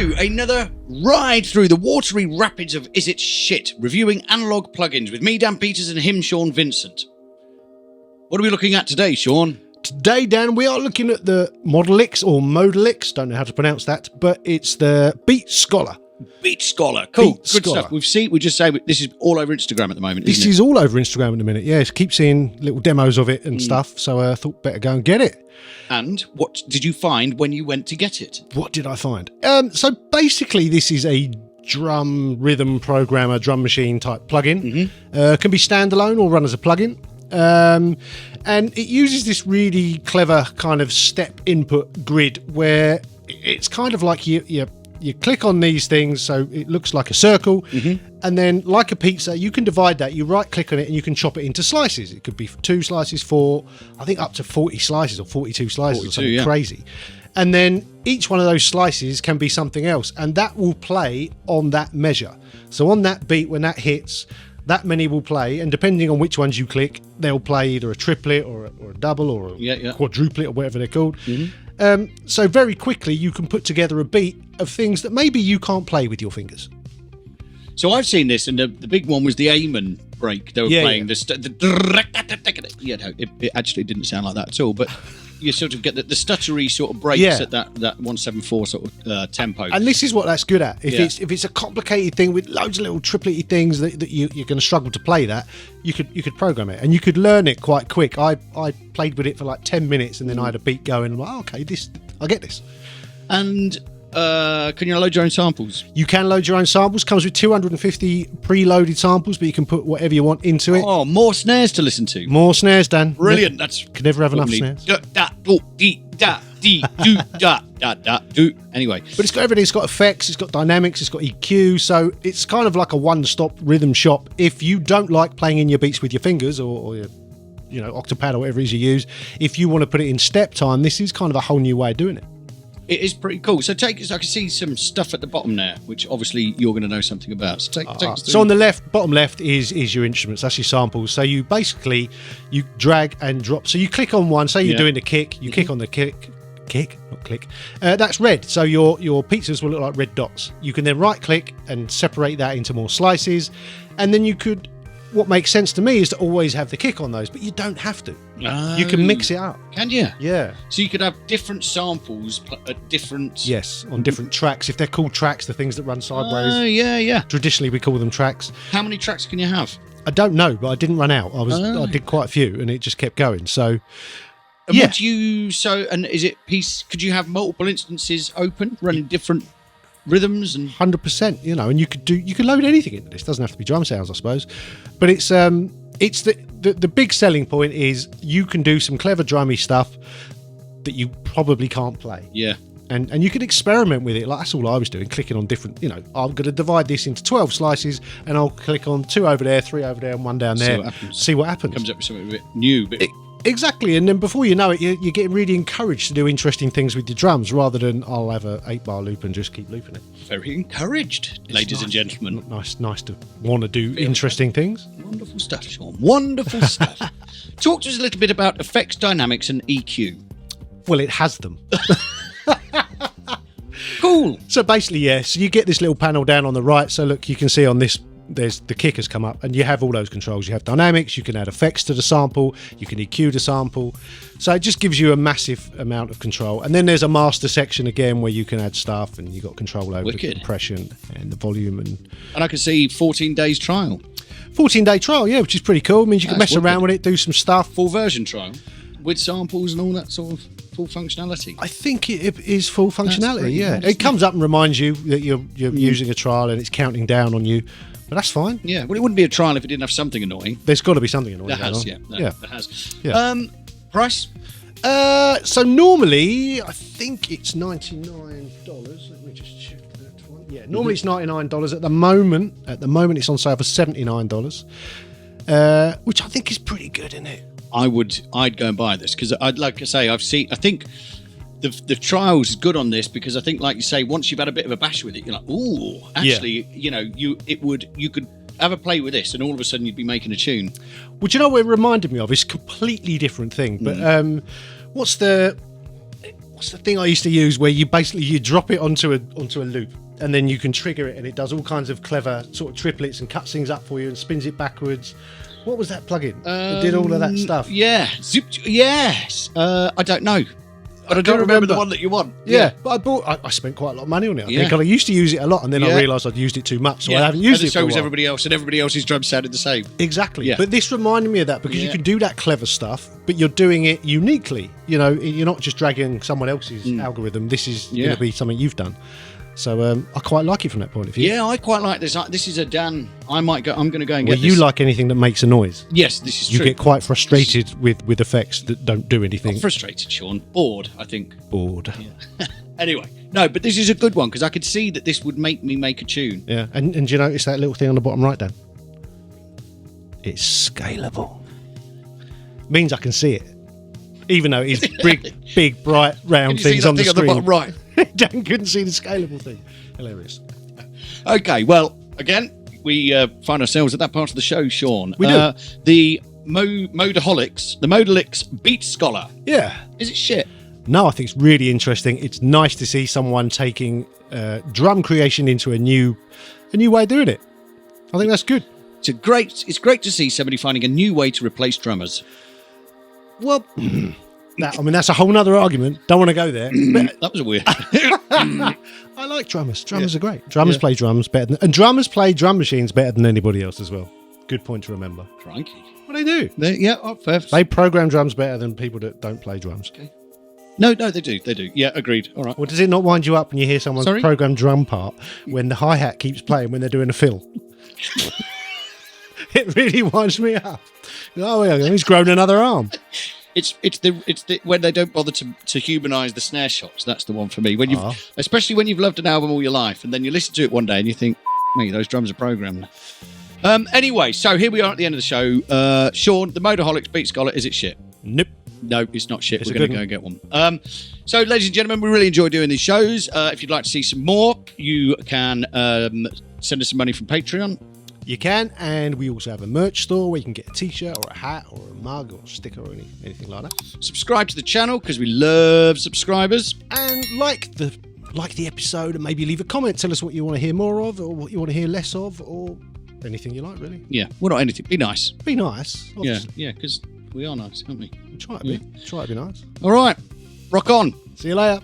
to another ride through the watery rapids of Is It Shit, reviewing analog plugins with me, Dan Peters, and him, Sean Vincent. What are we looking at today, Sean? Today, Dan, we are looking at the Modalics or Modalics, don't know how to pronounce that, but it's the Beat Scholar. Beat Scholar, cool, Beat good Scholar. stuff. We just say this is all over Instagram at the moment. This is all over Instagram at the minute. Yes, keep seeing little demos of it and stuff. So I thought better go and get it. And what did you find when you went to get it? What did I find? So basically, this is a drum rhythm programmer, drum machine type plugin. Can be standalone or run as a plugin. And it uses this really clever kind of step input grid where it's kind of like you click on these things, so it looks like a circle, and then like a pizza, you can divide that. You right click on it and you can chop it into slices. It could be 2 slices, 4, I think up to 40 slices or 42 slices or something crazy. And then each one of those slices can be something else, and that will play on that measure. So on that beat, when that hits, that many will play, and depending on which ones you click, they'll play either a triplet or a double or a quadruplet or whatever they're called. So very quickly you can put together a beat of things that maybe you can't play with your fingers. So I've seen this, and the big one was the Amen break. They were playing it actually didn't sound like that at all, but you sort of get the stuttery sort of breaks at that 174 sort of tempo. And this is what that's good at. If it's a complicated thing with loads of little triplety things that you're going to struggle to play that, you could program it and you could learn it quite quick. I played with it for like 10 minutes and then I had a beat going. I'm like, okay, I get this. And can you load your own samples? You can load your own samples. Comes with 250 preloaded samples, but you can put whatever you want into it. Oh, more snares to listen to. More snares, Dan. Brilliant. That's could never have enough snares. Anyway, but it's got everything. It's got effects, it's got dynamics, it's got EQ, so it's kind of like a one-stop rhythm shop. If you don't like playing in your beats with your fingers or your octopad or whatever it is you use, if you want to put it in step time, this is kind of a whole new way of doing it. It is pretty cool. So I can see some stuff at the bottom there, which obviously you're going to know something about. So take us through. So on the bottom left is your instruments. That's your samples. So you basically you drag and drop. So you click on one. Say you're doing the kick. You kick on the kick, not click. That's red. So your pizzas will look like red dots. You can then right click and separate that into more slices, and then you could. What makes sense to me is to always have the kick on those, but you don't have to. You can mix it up. Can you? Yeah. So you could have different samples at different... Yes, on different tracks. If they're called tracks, the things that run sideways. Oh, yeah. Traditionally, we call them tracks. How many tracks can you have? I don't know, but I didn't run out. I did quite a few, and it just kept going. So, and is it could you have multiple instances open, running different rhythms? And 100%, and you could load anything into this. Doesn't have to be drum sounds, I suppose, but it's the big selling point is you can do some clever drummy stuff that you probably can't play. And you can experiment with it. Like that's all I was doing, clicking on different, I'm going to divide this into 12 slices and I'll click on 2 over there, 3 over there and 1 down there. See what happens. Comes up with something a bit new. Exactly, and then before you know it, you're getting really encouraged to do interesting things with your drums rather than I'll have a 8-bar loop and just keep looping it. Very encouraged, ladies and gentlemen. Nice to want to do interesting things. Wonderful stuff, Sean. Wonderful stuff. Talk to us a little bit about effects, dynamics, and EQ. Well, it has them. Cool. So basically, so you get this little panel down on the right. So look, you can see on this. There's the kick has come up and you have all those controls. You have dynamics, you can add effects to the sample, you can EQ the sample. So it just gives you a massive amount of control. And then there's a master section again where you can add stuff and you've got control over the compression and the volume. And I can see 14 days trial. 14-day trial, yeah, which is pretty cool. It means you can mess around with it, do some stuff. Full version trial with samples and all that sort of full functionality. I think it is full functionality, yeah. It comes up and reminds you that you're using a trial and it's counting down on you. But that's fine. Yeah, well, it wouldn't be a trial if it didn't have something annoying. There got to be something annoying. There has. Yeah. Price? So normally, I think it's $99. Let me just check that one. Yeah, normally it's $99. At the moment, it's on sale for $79, which I think is pretty good, isn't it? I'd go and buy this because I think the trials is good on this because I think, like you say, once you've had a bit of a bash with it, you're like, ooh, actually, you could have a play with this, and all of a sudden you'd be making a tune. Well, do you know what it reminded me of? It's a completely different thing, but what's the what's the thing I used to use where you drop it onto a loop and then you can trigger it and it does all kinds of clever sort of triplets and cuts things up for you and spins it backwards. What was that plugin? It did all of that stuff. Yeah. Yes. I don't know. But I don't remember the one that you want. Yeah. But I spent quite a lot of money on it. I think I used to use it a lot and then I realised I'd used it too much. So I haven't used it for a while. So was everybody else, and everybody else's drums sounded the same. Exactly. Yeah. But this reminded me of that because you can do that clever stuff, but you're doing it uniquely. You know, you're not just dragging someone else's algorithm. This is going to be something you've done. So I quite like it from that point of view. Yeah, I quite like this. This is a Dan. I'm going to go and get this. Well, you like anything that makes a noise. Yes, this is true. You get quite frustrated with effects that don't do anything. Not frustrated, Sean. Bored, I think. Bored. Yeah. Anyway, no, but this is a good one because I could see that this would make me make a tune. Yeah, and do you notice that little thing on the bottom right, Dan? It's scalable. Means I can see it. Even though it's big, bright, round things on the screen. On the bottom right? Dan couldn't see the scalable thing. Hilarious. Okay, well, again, we find ourselves at that part of the show, Sean. We do. The Modalics Beat Scholar. Yeah. Is it shit? No, I think it's really interesting. It's nice to see someone taking drum creation into a new way of doing it. I think that's good. It's great to see somebody finding a new way to replace drummers. Well, that's a whole nother argument. Don't want to go there. That was a weird. I like drummers. Drummers are great. Drummers play drums better and drummers play drum machines better than anybody else as well. Good point to remember. Crikey. Well, they do. Fair. They program drums better than people that don't play drums. Okay. No, they do. Yeah, agreed. All right. Well, does it not wind you up when you hear someone's program drum part when the hi-hat keeps playing when they're doing a fill? It really winds me up. Oh, yeah, he's grown another arm. It's the when they don't bother to humanise the snare shots. That's the one for me. Especially when you've loved an album all your life, and then you listen to it one day and you think, "Me, those drums are programmed." Anyway, so here we are at the end of the show. Sean, the Modalics Beat Scholar, is it shit? Nope. No, it's not shit. We're going to go and get one. So, ladies and gentlemen, we really enjoy doing these shows. If you'd like to see some more, you can send us some money from Patreon. You can, and we also have a merch store where you can get a t-shirt or a hat or a mug or a sticker or anything like that. Subscribe to the channel because we love subscribers. And like the episode and maybe leave a comment. Tell us what you want to hear more of or what you want to hear less of or anything you like, really. Yeah, well, not anything. Be nice. Be nice. Obviously. Yeah, because we are nice, aren't we? Try to be. Try to be nice. All right. Rock on. See you later.